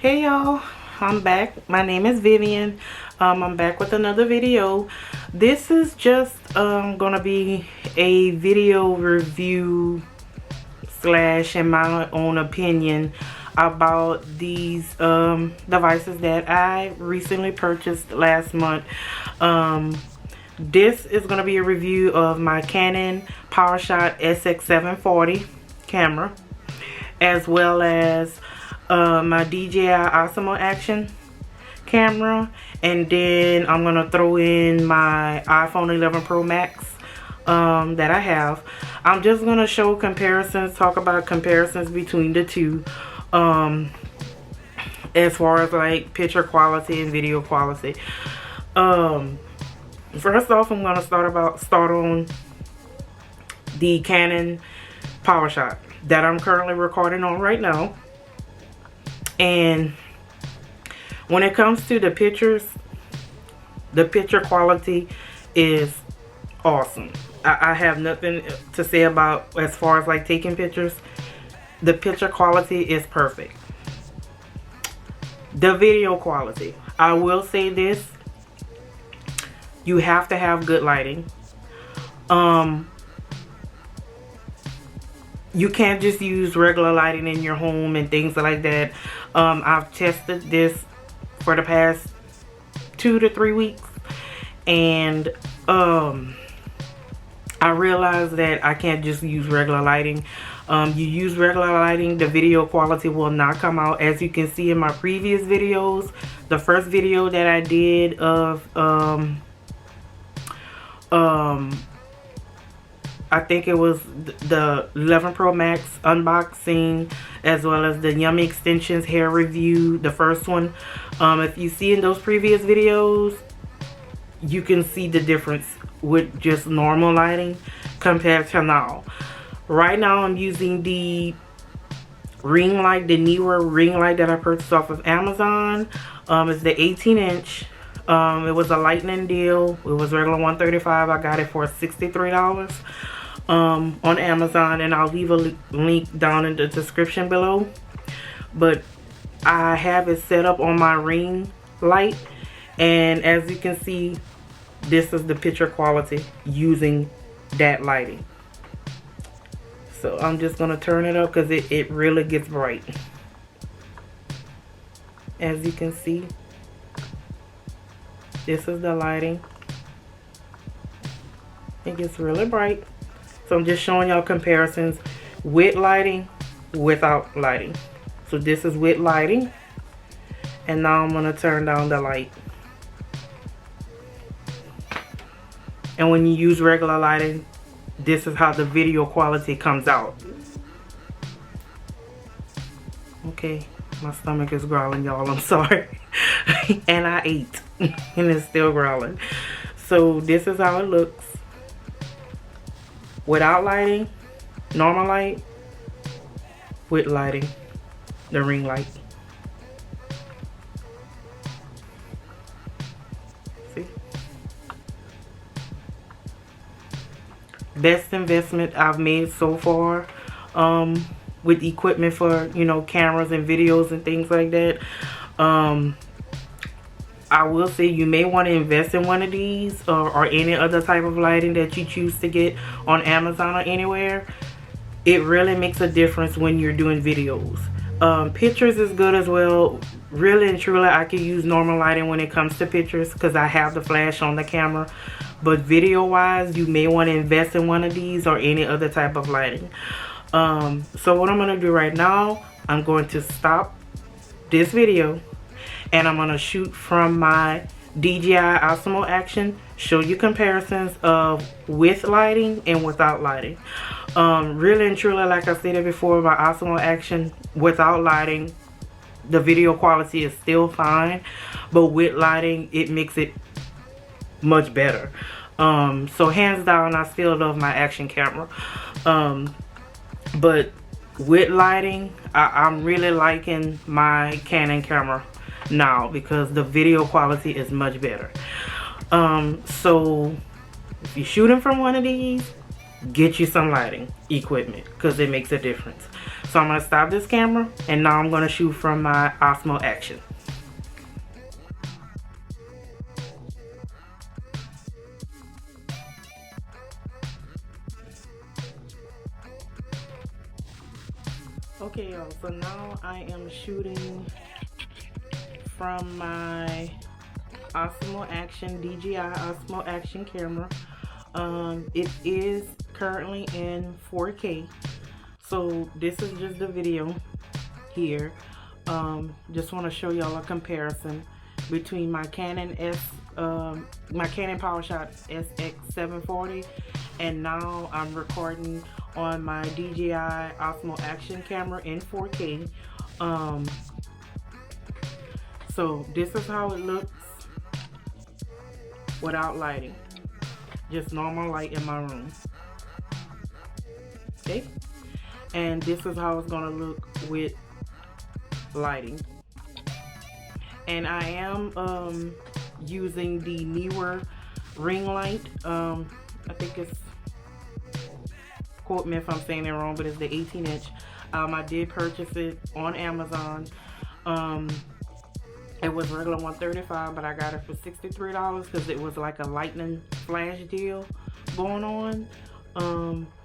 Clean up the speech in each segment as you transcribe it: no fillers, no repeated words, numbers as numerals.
Hey y'all, I'm back. My name is Vivian. I'm back with another video. This is just gonna be a video review slash in my own opinion about these devices that I recently purchased last month. This is gonna be a review of my Canon Powershot SX740 camera, as well as my DJI Osmo action camera, and then I'm gonna throw in my iPhone 11 Pro Max that I have. I'm just gonna show comparisons, talk about comparisons between the two, as far as like picture quality and video quality. First off, I'm gonna start on the Canon Powershot that I'm currently recording on right now. And when it comes to the pictures, the picture quality is awesome. I have nothing to say about as far as like taking pictures. The picture quality is perfect. The video quality, I will say this, you have to have good lighting. You can't just use regular lighting in your home and things like that. I've tested this for the past 2 to 3 weeks, and I realized that I can't just use regular lighting. You use regular lighting, the video quality will not come out. As you can see in my previous videos, the first video that I did of I think it was the 11 Pro Max unboxing, as well as the Yummy Extensions hair review, the first one. If you see in those previous videos, you can see the difference with just normal lighting compared to now. Right now I'm using the ring light, the newer ring light that I purchased off of Amazon. It's the 18-inch. It was a lightning deal. It was regular $135. I got it for $63 on Amazon, and I'll leave a link down in the description below. But I have it set up on my ring light, and as you can see, this is the picture quality using that lighting. So I'm just gonna turn it up because it really gets bright. As you can see, this is the lighting. It gets really bright. So I'm just showing y'all comparisons with lighting, without lighting. So this is with lighting, and now I'm gonna turn down the light. And when you use regular lighting, this is how the video quality comes out. Okay, my stomach is growling, y'all, I'm sorry. And I ate, and it's still growling. So this is how it looks without lighting, normal light, with lighting, the ring light. See? Best investment I've made so far with equipment for, you know, cameras and videos and things like that. I will say you may want to invest in one of these or any other type of lighting that you choose to get on Amazon or anywhere. It really makes a difference when you're doing videos. Pictures is good as well. Really and truly, I can use normal lighting when it comes to pictures because I have the flash on the camera. But video wise, you may want to invest in one of these or any other type of lighting. So what I'm going to do right now, I'm going to stop this video, and I'm gonna shoot from my DJI Osmo action, show you comparisons of with lighting and without lighting. Really and truly, like I stated before, my Osmo action without lighting, the video quality is still fine, but with lighting, it makes it much better. So hands down, I still love my action camera. But with lighting, I'm really liking my Canon camera now because the video quality is much better. So if you're shooting from one of these, get you some lighting equipment because it makes a difference. So I'm going to stop this camera, and now I'm going to shoot from my Osmo Action. Okay, y'all, so now I am shooting from my Osmo Action, DJI Osmo Action camera. It is currently in 4K. So this is just the video here. Just want to show y'all a comparison between my Canon Powershot SX740, and now I'm recording on my DJI Osmo Action camera in 4K. So this is how it looks without lighting. Just normal light in my room. Okay? And this is how it's gonna look with lighting. And I am using the newer ring light. I think it's, quote me if I'm saying it wrong, but it's the 18-inch. I did purchase it on Amazon. It was regular $135, but I got it for $63 because it was like a lightning flash deal going on.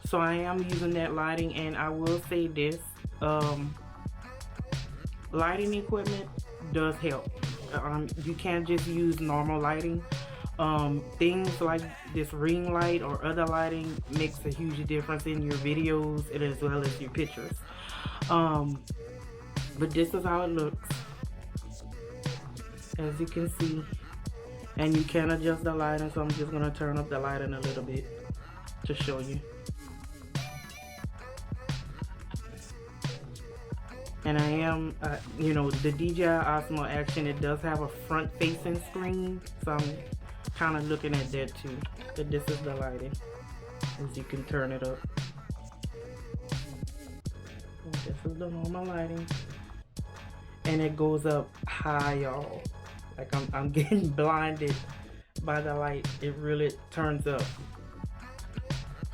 So I am using that lighting, and I will say this, lighting equipment does help. You can't just use normal lighting. Things like this ring light or other lighting makes a huge difference in your videos and as well as your pictures. But this is how it looks, as you can see, and you can adjust the lighting, so I'm just going to turn up the lighting a little bit to show you. And I am, you know, the DJI Osmo Action, it does have a front facing screen, so I'm kind of looking at that too. But this is the lighting, as you can turn it up. And this is the normal lighting, and it goes up high, y'all. Like I'm getting blinded by the light. It really turns up.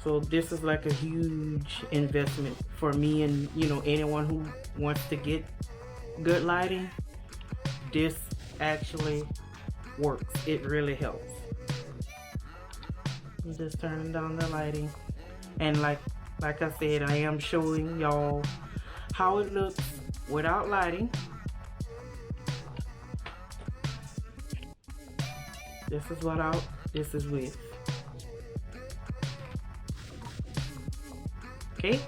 So this is like a huge investment for me, and you know, anyone who wants to get good lighting, this actually works. It really helps. I'm just turning down the lighting, and like I said, I am showing y'all how it looks without lighting. This is without, this is with. Okay,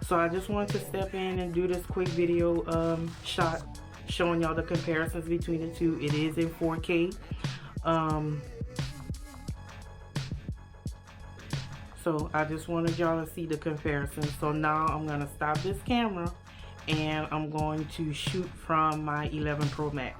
so I just wanted to step in and do this quick video shot showing y'all the comparisons between the two. It is in 4K. So I just wanted y'all to see the comparison. So now I'm going to stop this camera, and I'm going to shoot from my 11 Pro Max.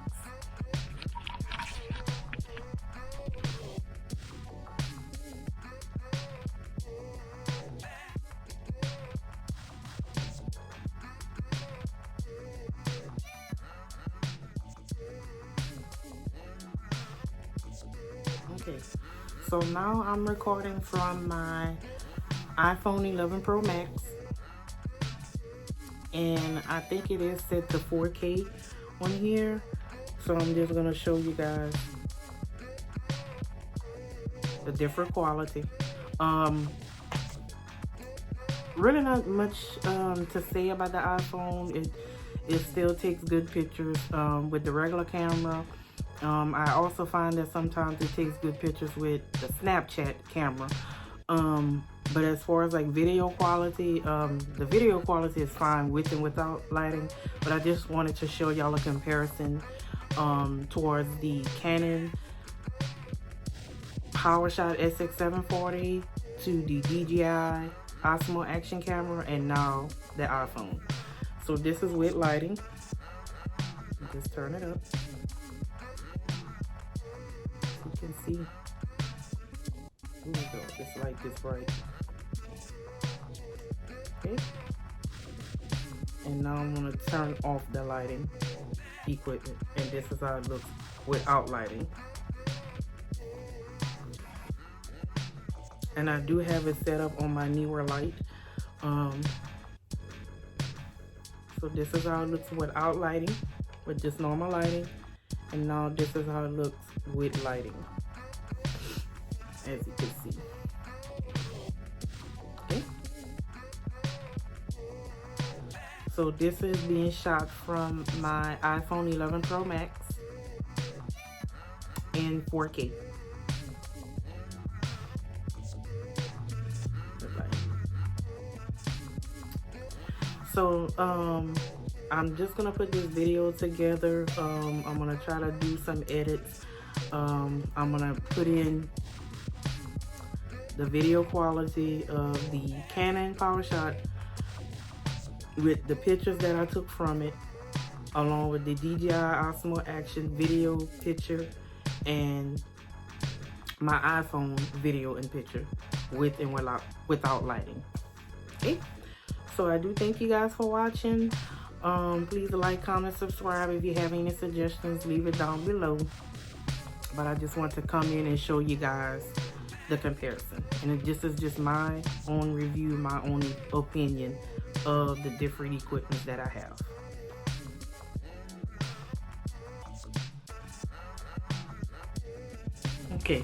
Okay, so now I'm recording from my iPhone 11 Pro Max, and I think it is set to 4K on here. So I'm just gonna show you guys the different quality. Really not much to say about the iPhone. It still takes good pictures with the regular camera. I also find that sometimes it takes good pictures with the Snapchat camera. But as far as like video quality, the video quality is fine with and without lighting. But I just wanted to show y'all a comparison towards the Canon Powershot SX740 to the DJI Osmo Action camera, and now the iPhone. So this is with lighting. Just turn it up. You can see. Here we go. This light is bright. Okay. And now I'm gonna turn off the lighting equipment, and this is how it looks without lighting. And I do have it set up on my newer light. So this is how it looks without lighting, with just normal lighting. And now this is how it looks with lighting, as you can see. Okay. So this is being shot from my iPhone 11 Pro Max in 4K. So I'm just gonna put this video together. I'm gonna try to do some edits. I'm gonna put in the video quality of the Canon Powershot with the pictures that I took from it, along with the DJI Osmo action video picture and my iPhone video and picture with and without lighting. Okay, so I do thank you guys for watching. Please like, comment, subscribe. If you have any suggestions, leave it down below. But I just want to come in and show you guys the comparison, and this is just my own review, my own opinion of the different equipment that I have. Okay,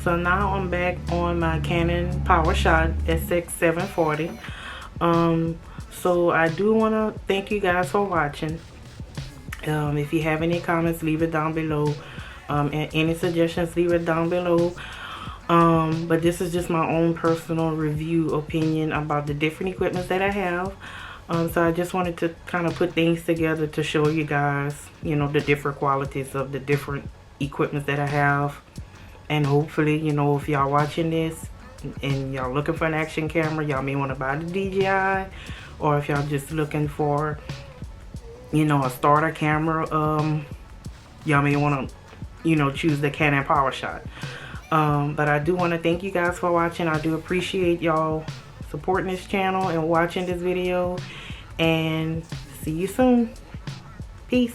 so now I'm back on my Canon Powershot SX740. So I do want to thank you guys for watching. If you have any comments, leave it down below. And any suggestions, leave it down below. But this is just my own personal review opinion about the different equipment that I have. So I just wanted to kind of put things together to show you guys, you know, the different qualities of the different equipment that I have. And hopefully, you know, if y'all watching this and y'all looking for an action camera, y'all may want to buy the DJI. Or if y'all just looking for, you know, a starter camera, y'all may want to, you know, choose the Canon Powershot. But I do want to thank you guys for watching. I do appreciate y'all supporting this channel and watching this video. And see you soon. Peace.